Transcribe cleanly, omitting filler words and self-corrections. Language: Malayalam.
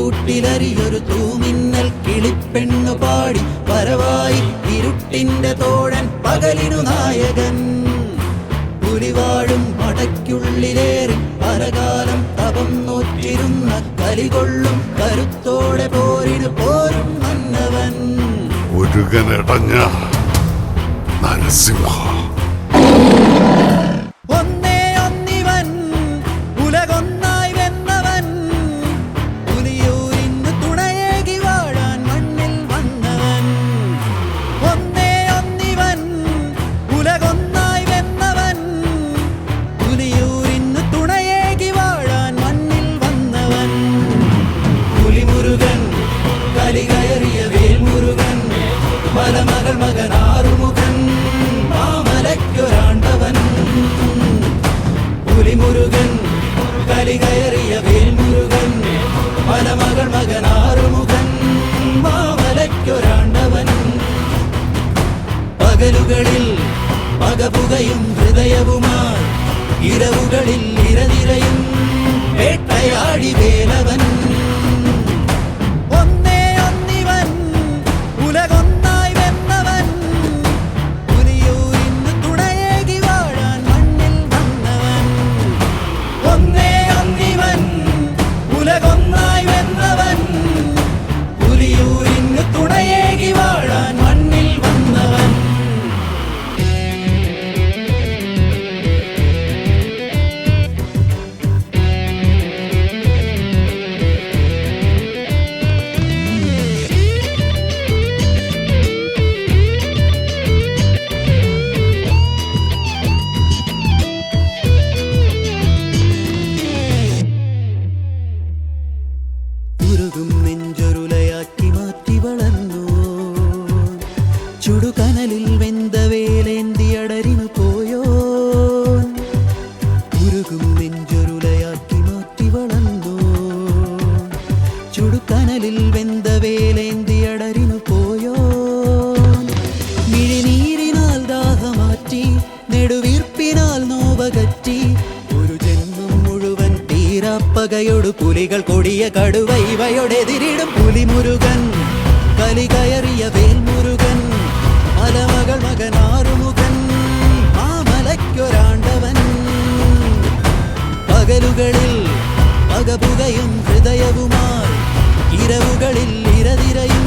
കൂട്ടിലരിയൊരു തൂമിന്നൽ കിളിപ്പെണ്ണു പാടി വരവായി ഇരുട്ടിന്റെ തോഴൻ പകലിനു നായകൻ. പുലിവാഴും മടയ്ക്കുള്ളിലേറി പലകാലം തപം നോറ്റിരുന്ന കലികൊള്ളും കരുത്തോടെ പോരിനു പോരും മന്നവൻ. ഒരുകനടഞ്ഞ നരസിംഹ കലികയറിയ വേൽമുരുകൻ മലമകൾ മകൻ ആറുമുഖൻ മാമലയ്ക്കൊരാണ്ടവൻ. പുലിമുരുകൻ കലികയറിയ വേൽമുരുകൻ മലമകൾ മകൻ ആറുമുഖൻ മാമലയ്ക്കൊരാണ്ടവൻ. പകലുകളിൽ പകപുകയും ഹൃദയവുമായി ഇരവുകളിൽ ഇരനിരയും വേട്ടയാടി വേലവൻ. നെഞ്ചൊരുലയാക്കി മാറ്റി വളർന്നു ചുടുകനലിൽ വെന്ത വേലേന്തിയടരിനു പോയോ. ഉരുകും നെഞ്ചൊരുലയാക്കി മാറ്റി വളർന്നു ചുടുകനലിൽ വെന്ത വേലേന്തിയടരിനു പോയോ. മിഴിനീരിനാൽ ദാഹമാറ്റി നെടുവീർപ്പിനാൽ നോവകറ്റി ഒരു ജന്മം മുഴുവൻ തീരാപ്പകയോട് പുലികൾ കൊടിയ കടുവ ഇവയോടെതിരിടും. പുലിമുരുകൻ കലികയറിയ വേൽമുരുകൻ മലമകൾ മകൻ ആറുമുഖൻ മാമലയ്ക്കൊരാണ്ടവൻ. പകലുകളിൽ പകപുകയും ഹൃദയവുമായി ഇരവുകളിൽ ഇരതിരയും